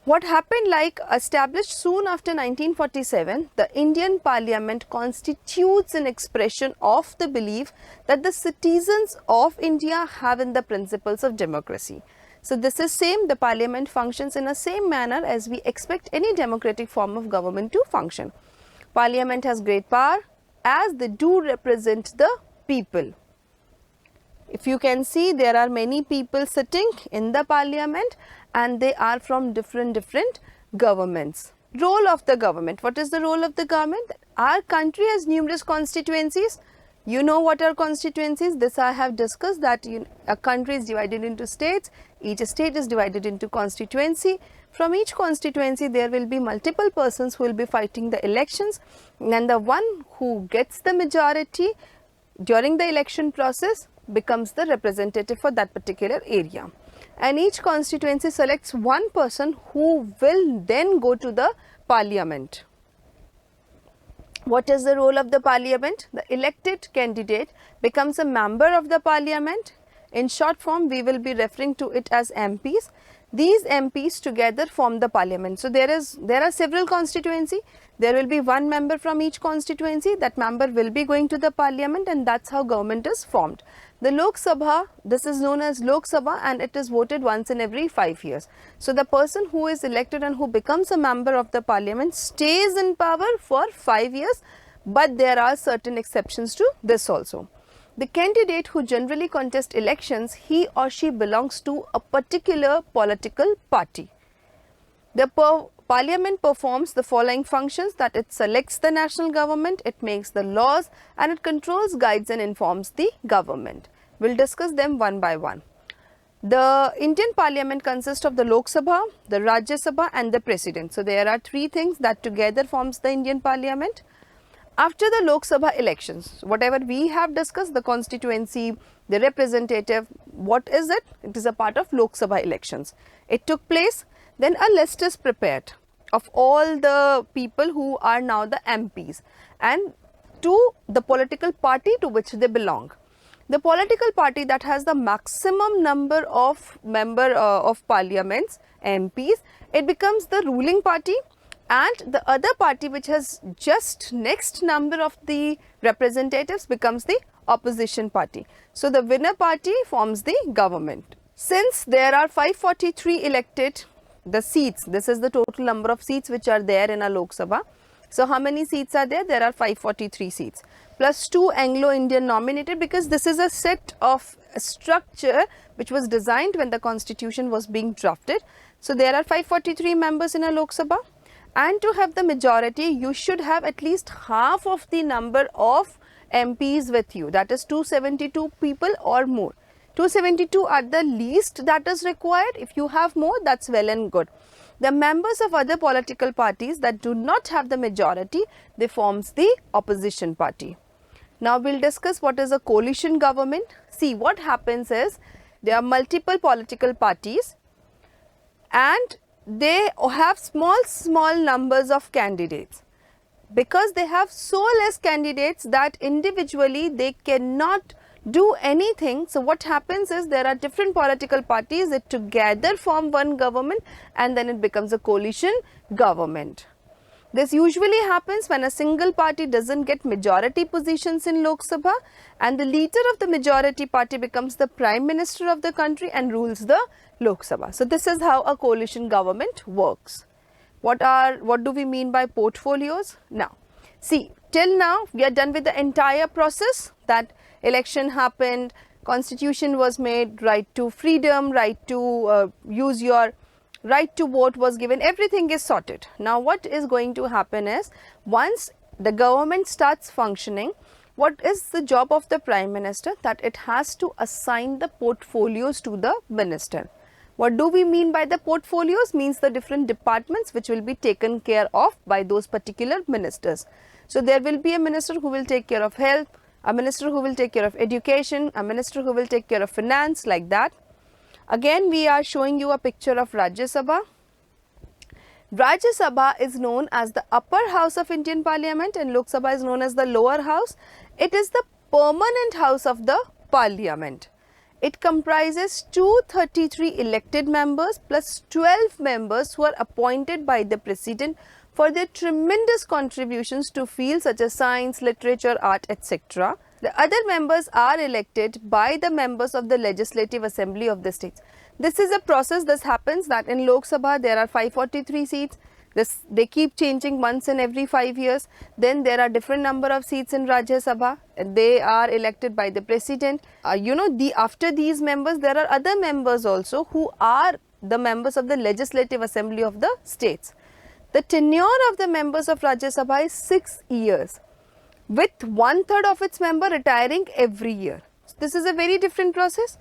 What happened, like established soon after 1947, the Indian Parliament constitutes an expression of the belief that the citizens of India have in the principles of democracy. So this is same, the Parliament functions in the same manner as we expect any democratic form of government to function. Parliament has great power as they do represent the people. If you can see, there are many people sitting in the Parliament and they are from different governments. Role of the government. What is the role of the government? Our country has numerous constituencies. You know what are constituencies? This I have discussed, that a country is divided into states. Each state is divided into constituency. From each constituency there will be multiple persons who will be fighting the elections, and the one who gets the majority during the election process becomes the representative for that particular area. And each constituency selects one person who will then go to the Parliament. What is the role of the Parliament? The elected candidate becomes a member of the Parliament. In short form, we will be referring to it as MPs. These MPs together form the Parliament. So there are several constituencies. There will be one member from each constituency. That member will be going to the Parliament, and that's how government is formed. The Lok Sabha, this is known as Lok Sabha, and it is voted once in every 5 years. So the person who is elected and who becomes a member of the Parliament stays in power for 5 years, but there are certain exceptions to this also. The candidate who generally contests elections, he or she belongs to a particular political party. The Parliament performs the following functions: that it selects the national government, it makes the laws, and it controls, guides and informs the government. We'll discuss them one by one. The Indian Parliament consists of the Lok Sabha, the Rajya Sabha and the President. So there are three things that together forms the Indian Parliament. After the Lok Sabha elections, whatever we have discussed, the constituency, the representative, what is it? It is a part of Lok Sabha elections. It took place, then a list is prepared of all the people who are now the MPs and to the political party to which they belong. The political party that has the maximum number of of parliaments, MPs, it becomes the ruling party, and the other party which has just next number of the representatives becomes the opposition party. So the winner party forms the government. Since there are 543 elected, the seats, this is the total number of seats which are there in a Lok Sabha. So how many seats are there? There are 543 seats plus 2 Anglo-Indian nominated, because this is a set of structure which was designed when the constitution was being drafted. So there are 543 members in a Lok Sabha, and to have the majority you should have at least half of the number of MPs with you, that is 272 people or more. 272 are the least that is required. If you have more, that's well and good. The members of other political parties that do not have the majority, they forms the opposition party. Now we'll discuss what is a coalition government. See, what happens is there are multiple political parties and they have small numbers of candidates. Because they have so less candidates that individually they cannot do anything. So what happens is there are different political parties that together form one government, and then it becomes a coalition government. This usually happens when a single party doesn't get majority positions in Lok Sabha, and the leader of the majority party becomes the Prime Minister of the country and rules the Lok Sabha. So this is how a coalition government works. What do we mean by portfolios? Now, see, till now we are done with the entire process, that election happened, constitution was made, right to freedom, right to use your right to vote was given, everything is sorted. Now what is going to happen is, once the government starts functioning, what is the job of the Prime Minister? That it has to assign the portfolios to the minister. What do we mean by the portfolios? Means the different departments which will be taken care of by those particular ministers. So there will be a minister who will take care of health, a minister who will take care of education, a minister who will take care of finance, like that. Again, we are showing you a picture of Rajya Sabha. Rajya Sabha is known as the upper house of Indian Parliament and Lok Sabha is known as the lower house. It is the permanent house of the Parliament. It comprises 233 elected members plus 12 members who are appointed by the President for their tremendous contributions to fields such as science, literature, art, etc. The other members are elected by the members of the Legislative Assembly of the states. This is a process. This happens that in Lok Sabha there are 543 seats. They keep changing once in every 5 years. Then there are different number of seats in Rajya Sabha. They are elected by the President. After these members, there are other members also who are the members of the Legislative Assembly of the states. The tenure of the members of Rajya Sabha is 6 years, with 1/3 of its member retiring every year. This is a very different process.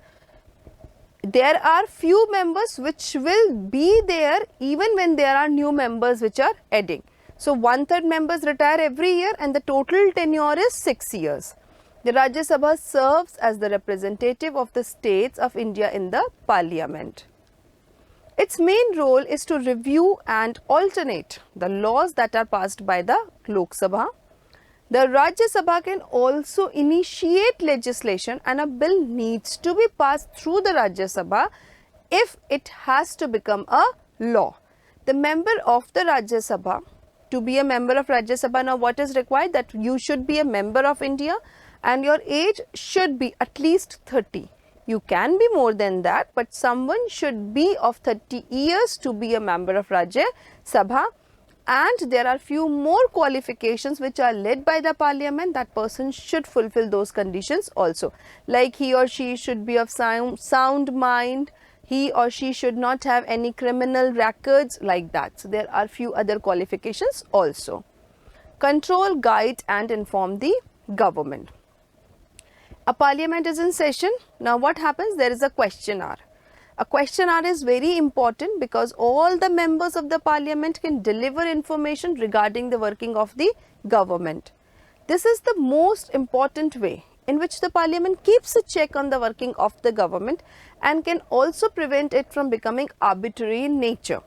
There are few members which will be there even when there are new members which are adding. So 1/3 members retire every year and the total tenure is 6 years. The Rajya Sabha serves as the representative of the states of India in the parliament. Its main role is to review and alternate the laws that are passed by the Lok Sabha. The Rajya Sabha can also initiate legislation and a bill needs to be passed through the Rajya Sabha if it has to become a law. The member of the Rajya Sabha, to be a member of Rajya Sabha, now what is required? That you should be a member of India and your age should be at least 30. You can be more than that, but someone should be of 30 years to be a member of Rajya Sabha. And there are few more qualifications which are led by the parliament. That person should fulfill those conditions also, like he or she should be of sound mind, he or she should not have any criminal records, like that. So there are few other qualifications also. Control, guide and inform the government. A parliament is in session. Now what happens? There is a question hour. A question hour is very important because all the members of the parliament can deliver information regarding the working of the government. This is the most important way in which the parliament keeps a check on the working of the government and can also prevent it from becoming arbitrary in nature.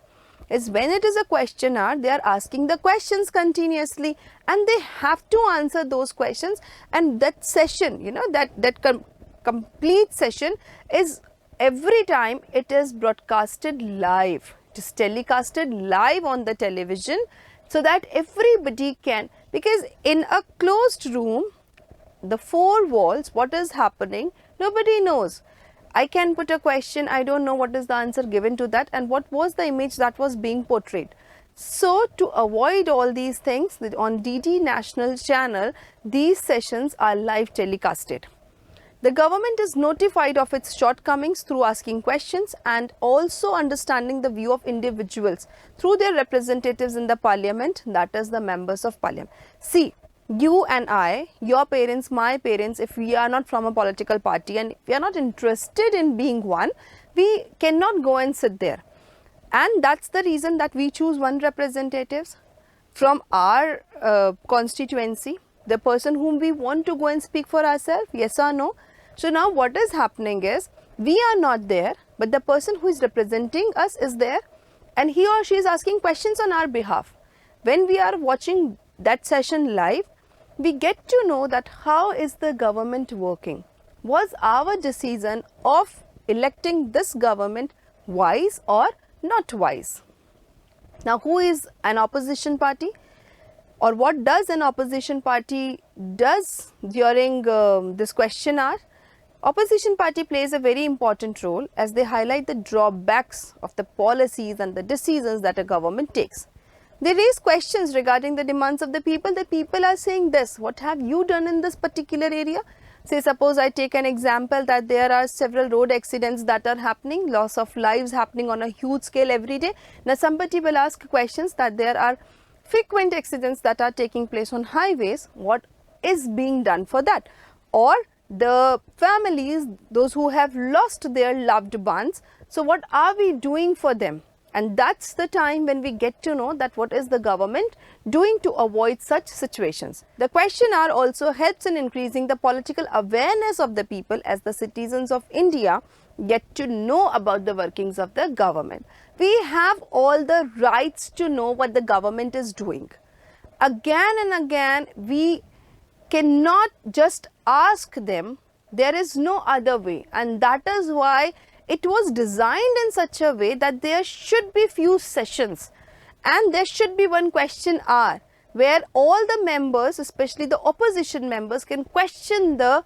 Is when it is a question hour, they are asking the questions continuously and they have to answer those questions, and that session, complete session is every time it is broadcasted live. It is telecasted live on the television so that everybody can, because in a closed room, the four walls, what is happening, nobody knows. I can put a question, I don't know what is the answer given to that and what was the image that was being portrayed. So to avoid all these things, on DD National Channel, these sessions are live telecasted. The government is notified of its shortcomings through asking questions and also understanding the view of individuals through their representatives in the parliament, that is the members of parliament. See, you and I, your parents, my parents, if we are not from a political party and if we are not interested in being one, we cannot go and sit there. And that's the reason that we choose one representative from our constituency, the person whom we want to go and speak for ourselves, yes or no. So now what is happening is, we are not there, but the person who is representing us is there and he or she is asking questions on our behalf. When we are watching that session live, we get to know that how is the government working. Was our decision of electing this government wise or not wise? Now who is an opposition party? Or what does an opposition party does during this question hour? Opposition party plays a very important role as they highlight the drawbacks of the policies and the decisions that a government takes. They raise questions regarding the demands of the people. The people are saying this, what have you done in this particular area? Say suppose I take an example that there are several road accidents that are happening, loss of lives happening on a huge scale every day. Now somebody will ask questions that there are frequent accidents that are taking place on highways, what is being done for that? Or the families, those who have lost their loved ones, so what are we doing for them? And that's the time when we get to know that what is the government doing to avoid such situations. The question hour also helps in increasing the political awareness of the people as the citizens of India get to know about the workings of the government. We have all the rights to know what the government is doing. Again and again, we cannot just ask them There is no other way, and that is why it was designed in such a way that there should be few sessions and there should be one question hour where all the members, especially the opposition members, can question the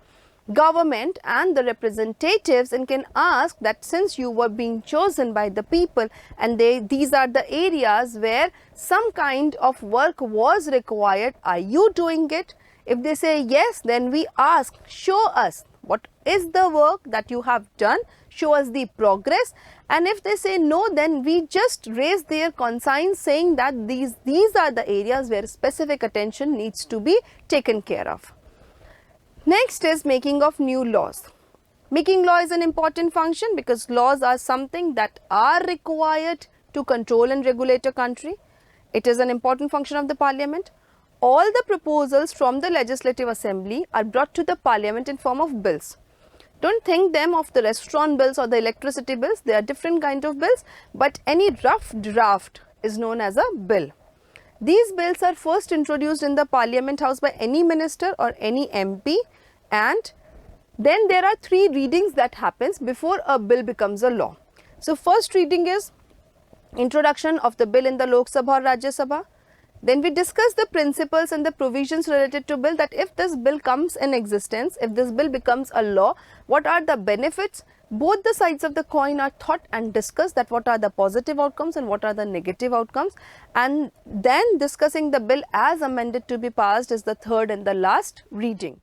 government and the representatives and can ask that since you were being chosen by the people and these are the areas where some kind of work was required, are you doing it? If they say yes, then we ask, show us what is the work that you have done, show us the progress. And if they say no, then we just raise their conscience saying that these are the areas where specific attention needs to be taken care of. Next is making of new laws. Making law is an important function because laws are something that are required to control and regulate a country. It is an important function of the parliament. All the proposals from the legislative assembly are brought to the parliament in form of bills. Don't think them of the restaurant bills or the electricity bills. They are different kind of bills, but any rough draft is known as a bill. These bills are first introduced in the parliament house by any minister or any MP, and then there are 3 readings that happens before a bill becomes a law. So first reading is introduction of the bill in the Lok Sabha or Rajya Sabha. Then we discuss the principles and the provisions related to bill, that if this bill comes in existence, if this bill becomes a law, what are the benefits? Both the sides of the coin are thought and discussed, that what are the positive outcomes and what are the negative outcomes, and then discussing the bill as amended to be passed is the third and the last reading.